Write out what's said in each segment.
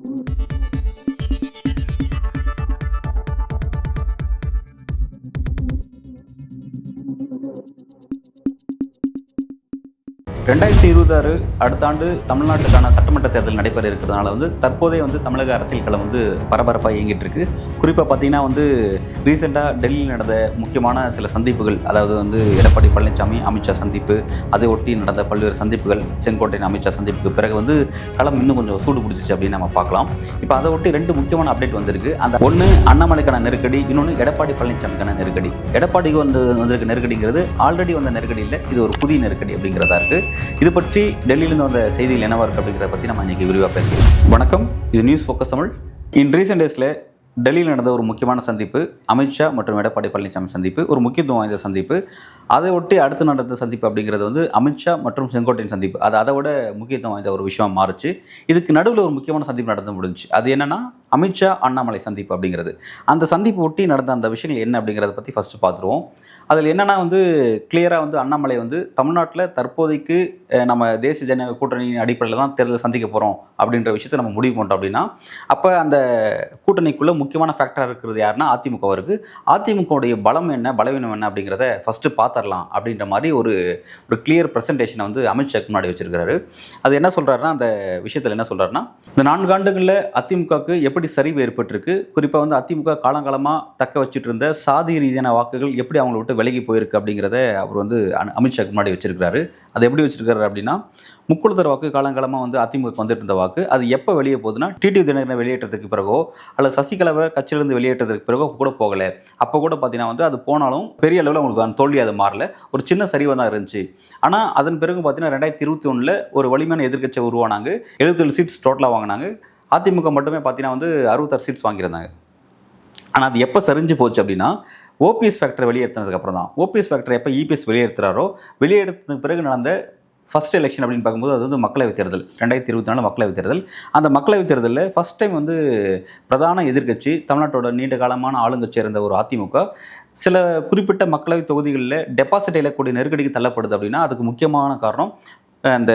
2026 அடுத்த ஆண்டு தமிழ்நாட்டுக்கான சட்டமன்ற தேர்தல் நடைபெற இருக்கிறதுனால தற்போதைய தமிழக அரசியல் களம் பரபரப்பாக இயங்கிட்டு இருக்கு. குறிப்பாக பார்த்தீங்கன்னா ரீசெண்டாக டெல்லியில் நடந்த முக்கியமான சில சந்திப்புகள், அதாவது எடப்பாடி பழனிசாமி அமித்ஷா சந்திப்பு, அதை ஒட்டி நடந்த பல்வேறு சந்திப்புகள், செங்கோட்டையன் அமித்ஷா சந்திப்புக்கு பிறகு களம் இன்னும் கொஞ்சம் சூடு பிடிச்சிச்சு அப்படின்னு நம்ம பார்க்கலாம். இப்போ அதை ஒட்டி 2 முக்கியமான அப்டேட் வந்திருக்கு. அந்த ஒன்று அண்ணாமலைக்கான நெருக்கடி, இன்னொன்று எடப்பாடி பழனிசாமிக்கான நெருக்கடி. எடப்பாடிக்கு வந்திருக்க நெருக்கடிங்கிறது ஆல்ரெடி வந்த நெருக்கடி இல்லை, இது ஒரு புதிய நெருக்கடி அப்படிங்கிறதா இருக்கு. இது பற்றி டெல்லியிலிருந்து வந்த செய்திகள் என்னவா இருக்கு அப்படிங்கிறத பற்றி நம்ம இன்னைக்கு விரிவாக பேசலாம். வணக்கம், இது நியூஸ் ஃபோக்கஸ் தமிழ். இன் ரீசெண்ட் டேஸில் டெல்லியில் நடந்த ஒரு முக்கியமான சந்திப்பு, அமித்ஷா மற்றும் எடப்பாடி பழனிசாமி சந்திப்பு, ஒரு முக்கியத்துவம் வாய்ந்த சந்திப்பு. அதை ஒட்டி அடுத்து நடந்த சந்திப்பு அப்படிங்கிறது அமித்ஷா மற்றும் செங்கோட்டையன் சந்திப்பு. அது அதை விட முக்கியத்துவம் வாய்ந்த ஒரு விஷயமா மாறுச்சு. இதுக்கு நடுவில் ஒரு முக்கியமான சந்திப்பு நடந்து முடிஞ்சு. அது என்னன்னா அமித்ஷா அண்ணாமலை சந்திப்பு அப்படிங்கிறது. அந்த சந்திப்பு ஒட்டி நடந்த அந்த விஷயங்கள் என்ன அப்படிங்கிறத பற்றி ஃபஸ்ட்டு பார்த்துருவோம். அதில் என்னென்னா கிளியராக அண்ணாமலை தமிழ்நாட்டில் தற்போதைக்கு நம்ம தேசிய ஜனநாயக கூட்டணியின் அடிப்படையில் தான் தேர்தல் சந்திக்க போகிறோம் அப்படின்ற விஷயத்தை நம்ம முடிவு பண்ணிட்டோம் அப்படின்னா, அப்போ அந்த கூட்டணிக்குள்ளே முக்கியமான ஃபேக்டராக இருக்கிறது யாருன்னா அதிமுக இருக்குது. அதிமுகவுடைய பலம் என்ன, பலவீனம் என்ன அப்படிங்கிறத ஃபஸ்ட்டு பார்த்துடலாம் அப்படின்ற மாதிரி ஒரு கிளியர் ப்ரெசன்டேஷனை அமித்ஷாக்கு முன்னாடி வச்சிருக்கிறாரு. அது என்ன சொல்கிறாருன்னா, அந்த விஷயத்தில் என்ன சொல்கிறாருன்னா, இந்த 4 ஆண்டுகளில் அதிமுகவுக்கு எப்படி சரிவு ஏற்பட்டிருக்கு, குறிப்பாக அதிமுக காலங்காலமாக தக்க வச்சுட்டு இருந்த சாதி ரீதியான வாக்குகள் எப்படி அவங்களை விட்டு விலகி போயிருக்கு அப்படிங்கிறத அவர் அமித்ஷாக்கு முன்னாடி வச்சிருக்கிறாரு. அது எப்படி வச்சிருக்காரு அப்படின்னா, முக்குழுத்தர வாக்கு காலங்காலமாக அதிமுக வந்துட்டு இருந்த வாக்கு, அது எப்போ வெளியே போகுதுன்னா டிடிவி தினகரனை வெளியேற்றத்துக்கு பிறகோ அல்லது சசிகலாவை கட்சியிலிருந்து வெளியேற்றத்துக்கு பிறகோ கூட போகலை. அப்போ கூட பார்த்தீங்கன்னா அது போனாலும் பெரிய அளவில் அவங்களுக்கு தோல்வி அது மாறல, ஒரு சின்ன சரிவாக தான் இருந்துச்சு. ஆனால் அதன் பிறகு பார்த்தீங்கன்னா 2021 ஒரு வலிமையான எதிர்க்கட்சியை உருவானாங்க. 77 சீட்ஸ் டோட்டலாக வாங்கினாங்க. அதிமுக மட்டுமே பார்த்தீங்கன்னா 66 சீட்ஸ் வாங்கியிருந்தாங்க. ஆனால் அது எப்போ சரிஞ்சு போச்சு அப்படின்னா, ஓபிஎஸ் ஃபேக்டரை வெளியேற்றினதுக்கு அப்புறம் தான். ஓபிஎஸ் ஃபேக்டரை எப்போ இபிஎஸ் வெளியேற்றுறாரோ, வெளியேற்றதுக்கு பிறகு நடந்த ஃபஸ்ட் எலெக்ஷன் அப்படின்னு பார்க்கும்போது அது மக்களவைத் தேர்தல், 2024 மக்களவைத் தேர்தல். அந்த மக்களவைத் தேர்தலில் ஃபஸ்ட் டைம் பிரதான எதிர்க்கட்சி, தமிழ்நாட்டோட நீண்ட காலமான ஆளுங்கட்சி இருந்த ஒரு அதிமுக சில குறிப்பிட்ட மக்களவை தொகுதிகளில் டெபாசிட் இழக்கக்கூடிய நெருக்கடிக்கு தள்ளப்படுது அப்படின்னா, அதுக்கு முக்கியமான காரணம் அந்த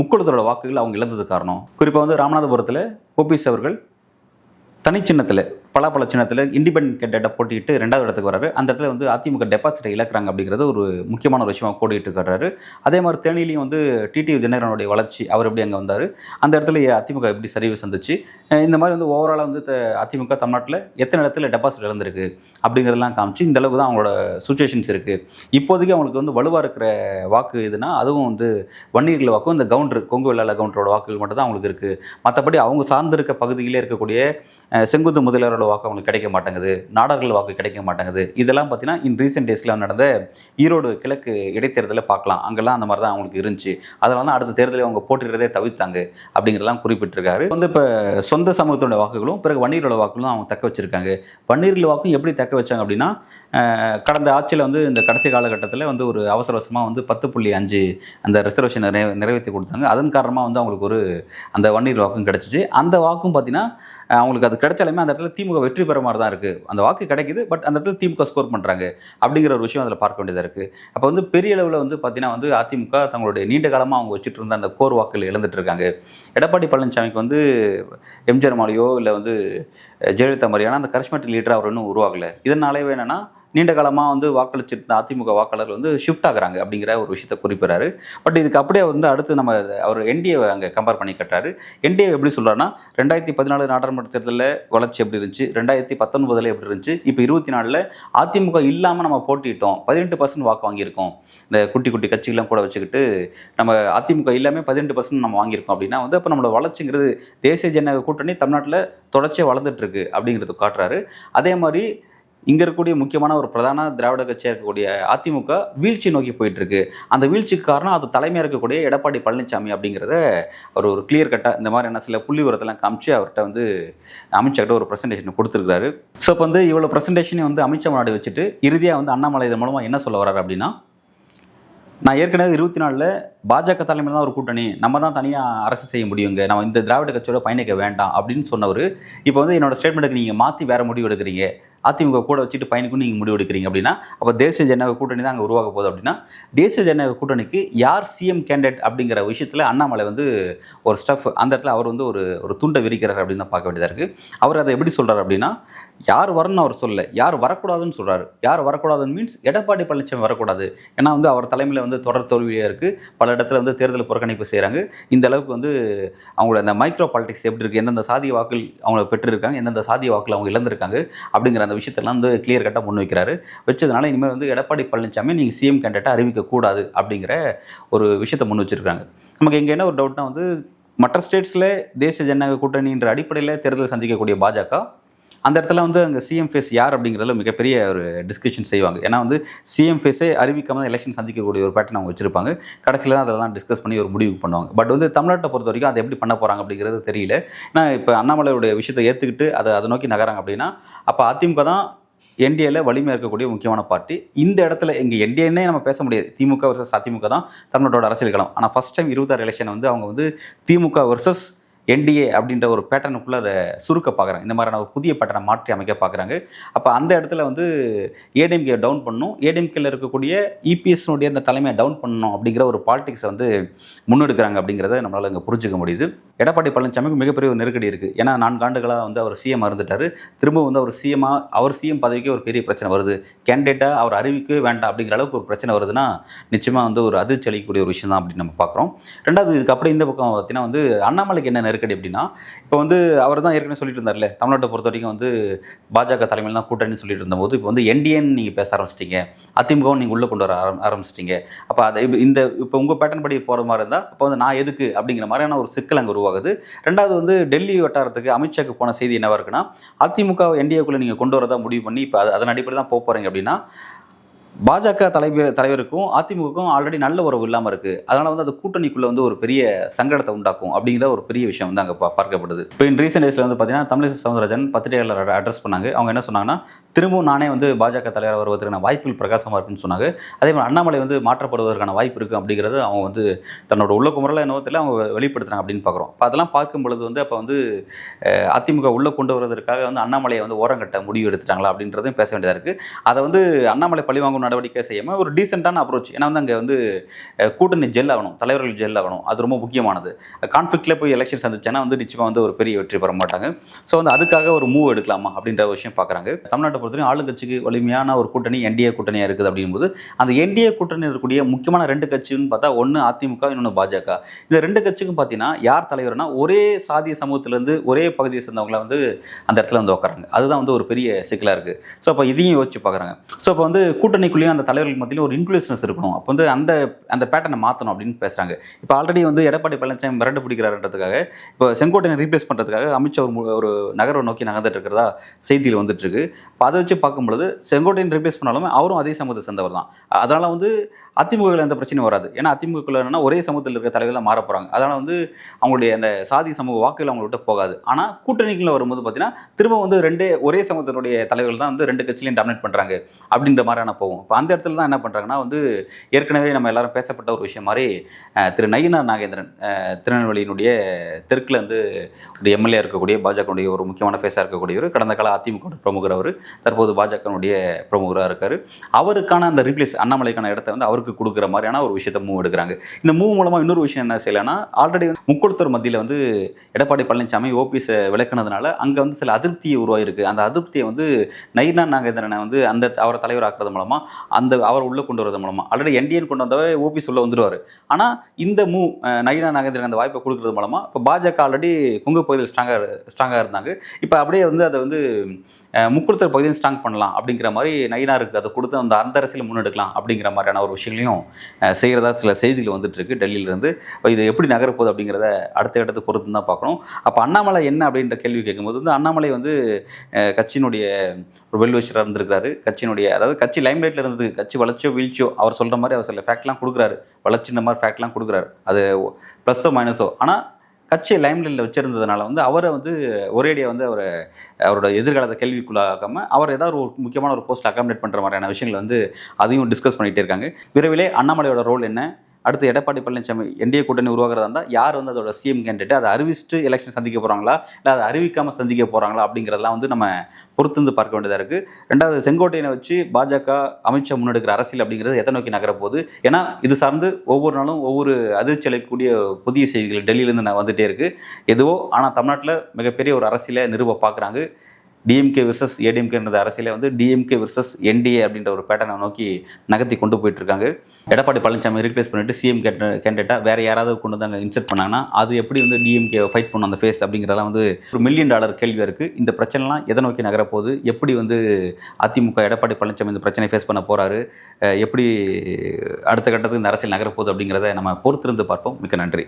முக்குழுத்தரோட வாக்குகள் அவங்க இழந்தது காரணம். குறிப்பாக ராமநாதபுரத்தில் ஓபிஎஸ் அவர்கள் தனிச்சின்னத்தில், பலாப்பழ சின்னத்தில் இண்டிபெண்டன்ட் கேண்டிடேட்டை போட்டிட்டு 2வது இடத்துக்கு வர்றாரு. அந்த இடத்துல அதிமுக டெபாசிட்டை இழக்கிறாங்க அப்படிங்கிறது ஒரு முக்கியமான ஒரு விஷயமாக கோடிட்டு இருக்காரு. அதே மாதிரி தேனிலையும் டிடிவி தினகரனுடைய வளர்ச்சி, அவர் எப்படி அங்கே வந்தார், அந்த இடத்துல அதிமுக எப்படி சரிவு சந்திச்சு, இந்த மாதிரி ஓவராலாக அதிமுக தமிழ்நாட்டில் எத்தனை இடத்துல டெபாசிட் இழந்திருக்கு அப்படிங்கிறதெல்லாம் காமிச்சு இந்த அளவுக்கு தான் அவங்களோட சுச்சுவேஷன்ஸ் இருக்குது. இப்போதைக்கு அவங்களுக்கு வலுவாக இருக்கிற வாக்கு எதுனா அதுவும் வன்னியர்கள் வாக்கும் இந்த கவுண்டர், கொங்கு வெள்ளாள கவுண்டரோட வாக்குகள் மட்டும் தான் அவங்களுக்கு இருக்குது. மற்றபடி அவங்க சார்ந்திருக்க பகுதியிலே இருக்கக்கூடிய செங்குந்து முதலியாரோட வாக்கு அவங்களுக்கு கிடைக்க மாட்டேங்குது, நாடார்கள் வாக்கு கிடைக்க மாட்டேங்குது. இதெல்லாம் பார்த்தீங்கன்னா இன் ரீசெண்ட் டேஸில் நடந்த ஈரோடு கிழக்கு இடைத்தேர்தலில் பார்க்கலாம். அங்கெல்லாம் அந்த மாதிரி தான் அவங்களுக்கு இருந்துச்சு. அதனால தான் அடுத்த தேர்தலில் அவங்க போட்டிடுறதே தவிர்த்தாங்க அப்படிங்கிறதெல்லாம் குறிப்பிட்டிருக்காரு. இப்போ சொந்த சமூகத்தோட வாக்குகளும் பிறகு வன்னியரோட வாக்குகளும் அவங்க தக்க வச்சிருக்காங்க. வன்னியர்கள் வாக்கும் எப்படி தக்க வச்சாங்க அப்படின்னா, கடந்த ஆட்சியில் இந்த கடைசி காலகட்டத்தில் ஒரு அவசரமாக 10.5 அந்த ரிசர்வேஷனை நிறைவேற்றி கொடுத்தாங்க. அதன் காரணமாக அவங்களுக்கு அந்த வன்னியர் வாக்கும் கிடச்சிச்சு. அந்த வாக்கும் பார்த்தீங்கன்னா அவங்களுக்கு அது கிடைச்சாலுமே அந்த இடத்துல திமுக வெற்றி பெற மாதிரி தான் இருக்குது. அந்த வாக்கு கிடைக்குது, பட் அந்த இடத்துல திமுக ஸ்கோர் பண்ணுறாங்க அப்படிங்கிற ஒரு விஷயம் அதில் பார்க்க வேண்டியதாக இருக்குது. அப்போ பெரிய அளவில் பார்த்தீங்கன்னா அதிமுக தங்களுடைய நீண்ட காலமாக அவங்க வச்சுட்டு இருந்த அந்த கோர் வாக்குகள் இழந்துட்டு இருக்காங்க. எடப்பாடி பழனிசாமிக்கு எம்ஜிஆர் மாதிரியோ இல்லை ஜெயலலிதா மாதிரியான அந்த கரிஸ்மேட்டிக் லீடராக அவர் இன்னும் உருவாகலை. இதனாலேயே என்னென்னா நீண்ட காலமாக வாக்களிச்சிருந்த அதிமுக வாக்காளர்கள் ஷிஃப்ட் ஆகுறாங்க அப்படிங்கிற ஒரு விஷயத்தை குறிப்பிட்றாரு. பட் இதுக்கு அப்படியே அடுத்து நம்ம அவர் என்டிஏவை அங்கே கம்பேர் பண்ணி கட்டுறாரு. என்டிஏ எப்படி சொல்கிறாருன்னா, 2014 நாடாளுமன்ற தேர்தலில் வளர்ச்சி எப்படி இருந்துச்சு, 2019 எப்படி இருந்துச்சு, இப்போ 24 அதிமுக இல்லாமல் நம்ம போட்டிட்டோம், 18% வாக்கு வாங்கியிருக்கோம். இந்த குட்டி குட்டி கட்சிகள்லாம் கூட வச்சுக்கிட்டு நம்ம அதிமுக இல்லாமல் 18% நம்ம வாங்கியிருக்கோம் அப்படின்னா அப்போ நம்மளோட வளர்ச்சிங்கிறது தேசிய ஜனநாயக கூட்டணி தமிழ்நாட்டில் தொடர்ச்சியாக வளர்ந்துட்டுருக்கு அப்படிங்கிறது காட்டுறாரு. அதே மாதிரி இங்கே இருக்கக்கூடிய முக்கியமான ஒரு பிரதான திராவிட கட்சியாக இருக்கக்கூடிய அதிமுக வீழ்ச்சி நோக்கி போயிட்டுருக்கு. அந்த வீழ்ச்சிக்கு காரணம் அது தலைமையாக இருக்கக்கூடிய எடப்பாடி பழனிசாமி அப்படிங்கிறத அவர் ஒரு கிளியர் கட்டாக இந்த மாதிரியான சில புள்ளி விவரத்தெல்லாம் காமிச்சு அவர்கிட்ட அமித்ஷாக்கிட்ட ஒரு ப்ரெசன்டேஷன் கொடுத்துருக்காரு. ஸோ இப்போ இவ்வளோ ப்ரெசன்டேஷனையும் அமித்ஷா முன்னாடி வச்சுட்டு இறுதியாக அண்ணாமலை இதன் மூலமாக என்ன சொல்ல வர்றாரு அப்படின்னா, நான் ஏற்கனவே 24 பாஜக தலைமையில் தான் ஒரு கூட்டணி, நம்ம தான் தனியாக அரசு செய்ய முடியுங்க, நம்ம இந்த திராவிட கட்சியோட பயணிக்க வேண்டாம் அப்படின்னு சொன்னவர் இப்போ வந்து என்னோட ஸ்டேட்மெண்ட்டுக்கு நீங்கள் மாற்றி வேறு முடிவு எடுக்கிறீங்க, அதிமுக கூட வச்சுட்டு பயணிக்கும் நீங்கள் முடிவு எடுக்கிறீங்க அப்படின்னா அப்போ தேசிய ஜனநாயக கூட்டணி தான் அங்கே உருவாக போகுது அப்படின்னா தேசிய ஜனநாயக கூட்டணிக்கு யார் சிஎம் கேண்டிடேட் அப்படிங்கிற விஷயத்தில் அண்ணாமலை வந்து ஒரு ஸ்டஃப் அந்த இடத்துல அவர் வந்து ஒரு துண்டை விரிக்கிறார் அப்படின்னு தான் பார்க்க வேண்டியதாக இருக்குது. அவர் அதை எப்படி சொல்கிறார் அப்படின்னா யார் வரணும்னு அவர் சொல்லலை, யார் வரக்கூடாதுன்னு சொல்கிறார். யார் வரக்கூடாதுன்னு மீன்ஸ் எடப்பாடி பழனிசாமி வரக்கூடாது. ஏன்னா வந்து அவர் தலைமையில் வந்து தொடர் தோல்வியாக இருக்குது, பல இடத்துல வந்து தேர்தல் புறக்கணிப்பு செய்கிறாங்க. இந்த அளவுக்கு வந்து அவங்களோட அந்த மைக்ரோ பாலிடிக்ஸ் எப்படி இருக்குது, எந்தெந்த சாதிய வாக்குகள் அவங்க பெற்றிருக்காங்க, எந்தெந்த சாதிய வாக்குகள் அவங்க இழந்திருக்காங்க அப்படிங்கிற அந்த விஷயத்தெல்லாம் வந்து கிளியர் கட்டாக முன் வைக்கிறாரு. வச்சதுனால இனிமேல் வந்து எடப்பாடி பழனிசாமி நீங்கள் சிஎம் கேண்டிடேட்டை அறிவிக்கக்கூடாது அப்படிங்கிற ஒரு விஷயத்தை முன் வச்சுருக்காங்க. நமக்கு இங்கே என்ன ஒரு டவுட்னா வந்து மற்ற ஸ்டேட்ஸில் தேசிய ஜனநாயக கூட்டணின்ற அடிப்படையில் தேர்தல் சந்திக்கக்கூடிய பாஜக அந்த இடத்துல வந்து அங்கே சிஎம் ஃபேஸ் யார் அப்படிங்கிறதுல மிகப்பெரிய ஒரு டிஸ்கஷன் செய்வாங்க. ஏன்னா வந்து சிஎம் ஃபேஸே அறிவிக்காமல் எலெக்ஷன் சந்திக்கக்கூடிய ஒரு பேட்டர்ன் அவங்க வச்சிருப்பாங்க. கடைசியில் தான் அதெல்லாம் டிஸ்கஸ் பண்ணி ஒரு முடிவு பண்ணுவாங்க. பட் வந்து தமிழ்நாட்டை பொறுத்த வரைக்கும் அதை எப்படி பண்ண போகிறாங்க அப்படிங்கிறது தெரியல. ஏன்னா இப்போ அண்ணாமலையுடைய விஷயத்தை ஏற்றுக்கிட்டு அதை நோக்கி நகராங்க அப்படின்னா அப்போ அதிமுக தான் என்டிஏல வலிமையாக இருக்கக்கூடிய முக்கியமான பார்ட்டி. இந்த இடத்துல இங்கே என்டிஏன்னே நம்ம பேச முடியாது, திமுக வர்சஸ் அதிமுக தான் தமிழ்நாட்டோட அரசியல் களம். ஆனால் ஃபஸ்ட் டைம் 26 எலெக்ஷன் வந்து அவங்க வந்து திமுக வர்சஸ் என்டிஏ அப்படின்ற ஒரு பேட்டர்னுக்குள்ளே அதை சுருக்க பார்க்குறாங்க. இந்த மாதிரியான ஒரு புதிய பேட்டர்னை மாற்றி அமைக்க பார்க்குறாங்க. அப்போ அந்த இடத்துல வந்து ஏடிஎம்கே டவுன் பண்ணணும், ஏடிஎம்கேல இருக்கக்கூடிய இபிஎஸ்னுடைய அந்த தலைமையை டவுன் பண்ணணும் அப்படிங்கிற ஒரு பாலிடிக்ஸை வந்து முன்னெடுக்கிறாங்க அப்படிங்கிறத நம்மளால் இங்கே புரிஞ்சுக்க முடியுது. எடப்பாடி பழனிசாமிக்கு மிகப்பெரிய ஒரு நெருக்கடி இருக்குது. ஏன்னா 4 ஆண்டுகளாக வந்து அவர் சிஎம் இருந்துட்டார். திரும்ப வந்து அவர் சிஎம் பதவிக்கே ஒரு பெரிய பிரச்சனை வருது, கேண்டிடேட்டாக அவர் அறிவிக்கவே வேண்டாம் அப்படிங்கிற அளவுக்கு ஒரு பிரச்சனை வருதுன்னா நிச்சயமாக வந்து ஒரு அதிர்ச்சி அளிக்கக்கூடிய ஒரு விஷயம் தான் அப்படின்னு நம்ம பார்க்குறோம். ரெண்டாவது இதுக்கு அப்படியே இந்த பக்கம் பார்த்தீங்கன்னா வந்து அண்ணாமலைக்கு என்ன நெருக்கடி அப்படின்னா இப்போ வந்து அவர் தான் ஏற்கனவே சொல்லிட்டு இருந்தார்ல, தமிழ்நாட்டை பொறுத்த வரைக்கும் வந்து பாஜக தலைமையில் தான் கூட்டணின்னு சொல்லிட்டு இருந்தபோது இப்போ வந்து என்டிஏன்னு நீங்கள் பேச ஆரம்பிச்சிட்டிங்க, அதிமுகவும் நீங்கள் உள்ளே கொண்டு வர ஆரம்பிச்சிட்டிங்க. அப்போ அதை இப்போ உங்கள் பேட்டர்ன் படி போகிற மாதிரி இருந்தால் அப்போ வந்து நான் எதுக்கு அப்படிங்கிற மாதிரியான ஒரு சிக்கல் அங்கே உருவாகுது. ரெண்டாவது வந்து டெல்லி வட்டாரத்துக்கு அமித்ஷாக்கு போன செய்தி என்னவா இருக்குன்னா அதிமுக என்டிஏக்குள்ளே நீங்கள் கொண்டு வரதா முடிவு பண்ணி இப்போ அதன் அடிப்படையில் தான் போக போகிறீங்க அப்படின்னா பாஜக தலைவருக்கும் அதிமுகவுக்கும் ஆல்ரெடி நல்ல உறவு இல்லாமல் இருக்குது. அதனால் வந்து அது கூட்டணிக்குள்ளே வந்து ஒரு பெரிய சங்கடத்தை உண்டாக்கும் அப்படிங்கிற ஒரு பெரிய விஷயம் வந்து அங்கே பார்க்கப்படுது. இப்போ ரீசெண்ட் டேஸில் வந்து பார்த்தீங்கன்னா தமிழிசை சவுந்தரராஜன் பத்திரிகையாளர் அட்ரஸ் பண்ணாங்க. அவங்க என்ன சொன்னாங்கன்னா திரும்பவும் நானே வந்து பாஜக தலைவர் வருவதற்கான வாய்ப்புகள் பிரகாசமாக இருக்குன்னு சொன்னாங்க. அதே மாதிரி அண்ணாமலை வந்து மாற்றப்படுவதற்கான வாய்ப்பு இருக்குது அப்படிங்கிறது அவங்க வந்து தன்னோட உள்ள குமரல நோகத்தில் அவங்க வெளிப்படுத்துகிறாங்க அப்படின்னு பார்க்குறோம். இப்போ அதெல்லாம் பார்க்கும் பொழுது வந்து அப்போ வந்து அதிமுக உள்ளே கொண்டு வருவதற்காக வந்து அண்ணாமலையை வந்து ஓரங்கட்ட முடிவு எடுத்துட்டாங்களா அப்படின்றதையும் பேச வேண்டியதாக இருக்குது. அதை வந்து அண்ணாமலை பழிவாங்கும் நடவடிக்கை செய்யாமல் ஒரு டீசெண்டான அப்ரோச். ஏன்னா வந்து அங்கே வந்து கூட்டணி ஜெல் ஆகணும், தலைவர்கள் ஜெல் ஆகணும், அது ரொம்ப முக்கியமானது. கான்ஃப்ளிக்டில் போய் எலெக்ஷன் சந்திச்சேன்னா வந்து நிச்சயமாக வந்து ஒரு பெரிய வெற்றி பெற மாட்டாங்க. ஸோ வந்து அதுக்காக ஒரு மூவ் எடுக்கலாமா அப்படின்ற ஒரு விஷயம் பார்க்குறாங்க. தமிழ்நாட்டை பொறுத்தவரைக்கும் ஆளுங்கட்சிக்கு வலிமையான ஒரு கூட்டணி என்டிஏ கூட்டணியாக இருக்குது அப்படிங்கும்போது அந்த என்டிஏ கூட்டணி இருக்கக்கூடிய முக்கியமான 2 கட்சின்னு பார்த்தா ஒன்று அதிமுக, இன்னொன்று பாஜக. இந்த 2 கட்சிக்கும் பார்த்தீங்கன்னா யார் தலைவர்னா ஒரே சாதிய சமூகத்திலேருந்து ஒரே பகுதியை சேர்ந்தவங்களை வந்து அந்த இடத்துல வந்து உட்காராங்க. அதுதான் வந்து ஒரு பெரிய சிக்கலாக இருக்குது. ஸோ அப்போ இதையும் யோசிச்சு பார்க்குறாங்க. ஸோ இப்போ வந்து கூட்டணி அந்த தலைவர்கள் மத்தியில் ஒரு இன்ஃப்ளூயன்ஸ் இருக்கணும், அப்போ வந்து அந்த பேட்டர்னை மாற்றணும் அப்படின்னு பேசுகிறாங்க. இப்போ ஆல்ரெடி வந்து எடப்பாடி பழனிசாமி மிரண்டு பிடிக்கிறாருன்றதுக்காக இப்போ செங்கோட்டையை ரீப்ளேஸ் பண்ணுறதுக்காக அமித்ஷா ஒரு நகர்வை நோக்கி நகர்ந்துட்டு இருக்கிறதா செய்தியில் வந்துட்டு இருக்கு. இப்போ அதை வச்சு பார்க்கும்பொழுது செங்கோட்டையை ரீப்ளேஸ் பண்ணாலுமே அவரும் அதே சமூகத்தை சேர்ந்தவர் தான். அதனால் வந்து அதிமுகவில் எந்த பிரச்சனையும் வராது. ஏன்னா அதிமுகவில் என்னன்னா ஒரே சமூகத்தில் இருக்கிற தலைவர்கள் மாற போகிறாங்க. அதனால் வந்து அவங்களுடைய அந்த சாதி சமூக வாக்குகள் அவங்கள விட்டு போகாது. ஆனால் கூட்டணிக்குள்ள வரும்போது பார்த்தீங்கன்னா திரும்ப வந்து ஒரே சமூகத்தினுடைய தலைவர்கள் தான் வந்து 2 கட்சியிலையும் டாமினேட் பண்ணுறாங்க அப்படின்ற மாதிரியான போகும். இப்போ அந்த இடத்துல தான் என்ன பண்ணுறாங்கன்னா வந்து ஏற்கனவே நம்ம எல்லாரும் பேசப்பட்ட ஒரு விஷயம் மாதிரி திரு நயினார் நாகேந்திரன் திருநெல்வேலியினுடைய தெற்கில் வந்து ஒரு எம்எல்ஏ இருக்கக்கூடிய பாஜகனுடைய ஒரு முக்கியமான ஃபேஸாக இருக்கக்கூடியவர், கடந்த கால அதிமுக பிரமுகர், அவர் தற்போது பாஜகனுடைய பிரமுகராக இருக்கார். அவருக்கான அந்த ரீப்ளேஸ் அண்ணாமலைக்கான இடத்த வந்து அவருக்கு கொடுக்குற மாதிரியான ஒரு விஷயத்தை மூவ் எடுக்கிறாங்க. இந்த மூவ் மூலமாக இன்னொரு விஷயம் என்ன செய்யலைன்னா ஆல்ரெடி முக்குளத்தூர் மத்தியில் வந்து எடப்பாடி பழனிசாமி ஓபிஎஸை விளக்குனதுனால அங்கே வந்து சில அதிருப்தியை உருவாயிருக்கு. அந்த அதிருப்தியை வந்து நயினார் நாகேந்திரனை வந்து அவரை தலைவர் ஆக்குறது மூலமாக அவர் உள்ளே கொண்டு வரது மூலமாக ஆல்ரெடி என்டிஏன் கொண்டு வந்தவே ஓபிஎஸ் உள்ளே வந்துடுவார். ஆனால் இந்த மூவ் நயினார் நாகேந்திரன் அந்த வாய்ப்பை கொடுக்குறது மூலமாக இப்போ பாஜக ஆல்ரெடி கொங்கு பகுதியில் ஸ்ட்ராங்காக இருந்தாங்க. இப்போ அப்படியே வந்து அதை வந்து முக்குளத்தூர் பகுதியில் ஸ்ட்ராங் பண்ணலாம் அப்படிங்கிற மாதிரி நயினாருக்கு அதை கொடுத்து அந்த அரசியல் முன்னெடுக்கலாம் அப்படிங்கிற மாதிரியான ஒரு விஷயங்களையும் செய்கிறதா சில செய்திகள் வந்துட்டு இருக்கு டெல்லியிலேருந்து. இது எப்படி நகரப்போகுது அப்படிங்கிறத அடுத்த கட்டத்தை பொறுத்து தான் பார்க்கணும். அப்போ அண்ணாமலை என்ன அப்படின்ற கேள்வி கேட்கும்போது வந்து அண்ணாமலை வந்து கட்சியினுடைய ஒரு வெல்விஷராக இருந்திருக்காரு. அதாவது கட்சி லைம்லைட்டில் இருந்தது, கட்சி வளர்ச்சியோ வீழ்ச்சியோ அவர் சொல்கிற மாதிரி அவர் சில ஃபேக்ட்லாம் கொடுக்குறாரு, வளர்ச்சின்ற மாதிரி ஃபேக்ட்லாம் கொடுக்குறாரு, அது ப்ளஸ்ஸோ மைனஸோ. ஆனால் கட்சி லைம்லைட்டில் வச்சுருந்ததுனால வந்து அவரை வந்து ஒரேடியாக வந்து அவரோட எதிர்காலத்தை கேள்விக்குள்ளாக்காமல் அவர் ஏதாவது ஒரு முக்கியமான ஒரு போஸ்ட்டில் அகாமடேட் பண்ணுற மாதிரியான விஷயங்கள் வந்து அதையும் டிஸ்கஸ் பண்ணிகிட்டே இருக்காங்க. விரைவிலே அண்ணாமலையோட ரோல் என்ன, அடுத்து எடப்பாடி பழனிசாமி என்டிஏ கூட்டணி உருவாகிறதா இருந்தால் யார் வந்து அதோட சிஎம் கேண்டிடேட், அதை அறிவிச்சுட்டு எலெக்ஷன் சந்திக்க போகிறாங்களா இல்லை அதை அறிவிக்காமல் சந்திக்க போகிறாங்களா அப்படிங்கிறதெல்லாம் வந்து நம்ம பொறுத்திருந்து பார்க்க வேண்டியதாக இருக்குது. ரெண்டாவது, செங்கோட்டையனை வச்சு பாஜக அமித்ஷா முன்னெடுக்கிற அரசியல் அப்படிங்கிறது எதை நோக்கி நகரப்போகுது? ஏன்னா இது சார்ந்து ஒவ்வொரு நாளும் ஒவ்வொரு அதிர்ச்சி அளிக்கக்கூடிய புதிய செய்திகள் டெல்லியிலேருந்து வந்துகிட்டே இருக்குது. எதுவோ ஆனால் தமிழ்நாட்டில் மிகப்பெரிய ஒரு அரசியலை நிறுவ பார்க்குறாங்க. டிஎம்கே விர்சஸ் ஏடிஎம்கேன்ற அரசியலை வந்து டிஎம்கே விர்சஸ் என்டிஏ அப்படின்ற ஒரு பேட்டர்னை நோக்கி நகர்த்தி கொண்டு போயிட்டு இருக்காங்க. எடப்பாடி பழனிசாமி ரீப்ளேஸ் பண்ணிட்டு சிஎம் கேண்டிடேட்டாக வேற யாராவது கொண்டு வந்து அங்கே இன்செர்ட் பண்ணாங்கன்னா அது எப்படி வந்து டிஎம்கே ஃபைட் பண்ணும் அந்த ஃபேஸ் அப்படிங்கிறதெல்லாம் வந்து ஒரு $1 மில்லியன் கேள்வியாக இருக்குது. இந்த பிரச்சனைலாம் எதை நோக்கி நகரப்போகுது, எப்படி வந்து அதிமுக எடப்பாடி பழனிசாமி இந்த பிரச்சனை ஃபேஸ் பண்ண போகிறாரு, எப்படி அடுத்த கட்டத்துக்கு இந்த அரசியல் நகரப்போகுது அப்படிங்கிறத நம்ம பொறுத்திருந்து பார்ப்போம். மிக்க நன்றி.